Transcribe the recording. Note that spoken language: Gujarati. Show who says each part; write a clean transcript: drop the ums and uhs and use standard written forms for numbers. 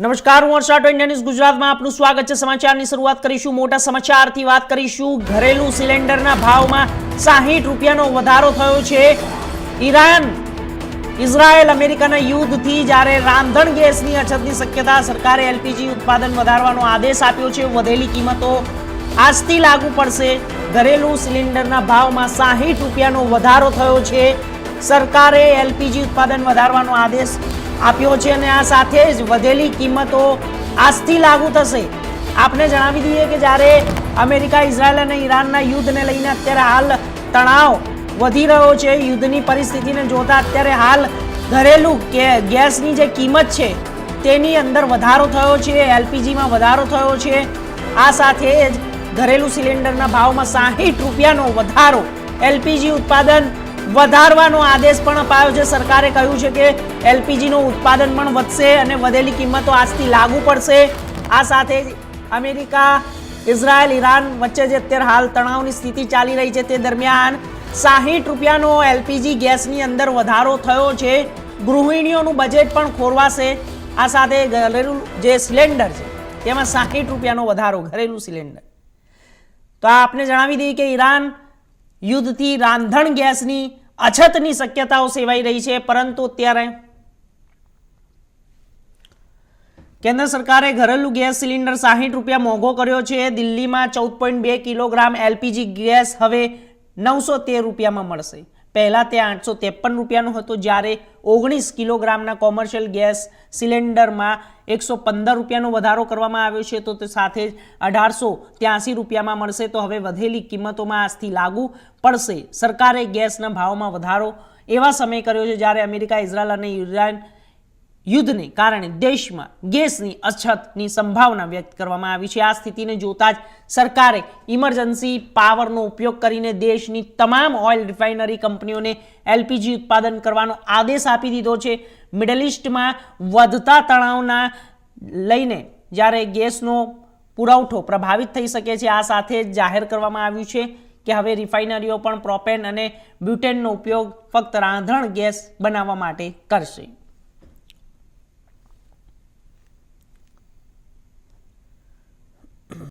Speaker 1: નમસ્કાર, હું હર્ષા ઇન્ડિયા ન્યૂઝ ગુજરાતમાં આપનું સ્વાગત છે। સમાચારની શરૂઆત કરીશું મોટા સમાચારથી। વાત કરીશું ઘરેલું સિલિન્ડરના ભાવમાં 60 રૂપિયાનો વધારો થયો છે। ઈરાન ઇઝરાયલ અમેરિકાના યુદ્ધથી જ્યારે રાંધણ ગેસની અછતની શક્યતા, સરકારે એલપીજી ઉત્પાદન વધારવાનો આદેશ આપ્યો છે। વધેલી કિંમતો આજથી લાગુ પડશે। ઘરેલું સિલિન્ડરના ભાવમાં 60 રૂપિયાનો વધારો થયો છે। સરકારે એલપીજી ઉત્પાદન વધારવાનો આદેશ આપ્યો છે અને આ સાથે જ વધેલી કિંમતો આજથી લાગુ થશે। આપને જણાવી દઈએ કે જ્યારે અમેરિકા, ઇઝરાયલ અને ઈરાનના યુદ્ધને લઈને અત્યારે હાલ તણાવ વધી રહ્યો છે। યુદ્ધની પરિસ્થિતિને જોતા અત્યારે હાલ ઘરેલું ગેસની જે કિંમત છે તેની અંદર વધારો થયો છે, એલપીજીમાં વધારો થયો છે। આ સાથે જ ઘરેલું સિલિન્ડરના ભાવમાં 60 રૂપિયાનો વધારો, એલપીજી ઉત્પાદન વધારવાનો આદેશ પણ અપાયો છે। સરકારે કહ્યું છે કે એલપીજીનું ઉત્પાદન પણ વધશે અને વધેલી કિંમતો આજથી લાગુ પડશે। આ સાથે જ અમેરિકા, ઇઝરાયલ, ઈરાન વચ્ચે જે અત્યારે હાલ તણાવની સ્થિતિ ચાલી રહી છે તે દરમિયાન 60 રૂપિયાનો એલપીજી ગેસની અંદર વધારો થયો છે। ગૃહિણીઓનું બજેટ પણ ખોરવાશે। આ સાથે ઘરેલું જે સિલિન્ડર છે તેમાં 60 રૂપિયાનો વધારો, ઘરેલું સિલિન્ડર। તો આપને જણાવી દઈએ કે ઈરાન યુદ્ધથી રાંધણ ગેસની અછતની શક્યતાઓ સેવાઈ રહી છે, પરંતુ અત્યારે કેન્દ્ર સરકારે ઘરેલું ગેસ સિલિન્ડર 60 રૂપિયા મોંઘો કર્યો છે। દિલ્હીમાં 14.2 કિલોગ્રામ એલપીજી ગેસ હવે 913 રૂપિયામાં મળશે। પહેલા તે 853 રૂપિયાનો હતો, જ્યારે 19 કિલોગ્રામના કોમર્શિયલ ગેસ સિલિન્ડરમાં 115 રૂપિયાનો વધારો કરવામાં આવ્યો છે, તો તે સાથે જ 1883 રૂપિયામાં મળશે। તો હવે વધેલી કિંમતોમાં આજથી લાગુ પડશે। સરકારે ગેસના ભાવમાં વધારો એવા સમય કર્યો છે જ્યારે અમેરિકા, ઇઝરાયલ અને ઈરાન યુદ્ધને કારણે દેશમાં ગેસની અછતની સંભાવના વ્યક્ત કરવામાં આવી છે। આ સ્થિતિને જોતા જ સરકારે ઇમરજન્સી પાવરનો ઉપયોગ કરીને દેશની તમામ ઓઇલ રિફાઇનરી કંપનીઓને એલપીજી ઉત્પાદન કરવાનો આદેશ આપી દીધો છે। મિડલ ઇસ્ટમાં વધતા તણાવના લઈને જ્યારે ગેસનો પુરવઠો પ્રભાવિત થઈ શકે છે, આ સાથે જ જાહેર કરવામાં આવ્યું છે કે હવે રિફાઇનરીઓ પણ પ્રોપેન અને બ્યુટેનનો ઉપયોગ ફક્ત રાંધણ ગેસ બનાવવા માટે કરશે।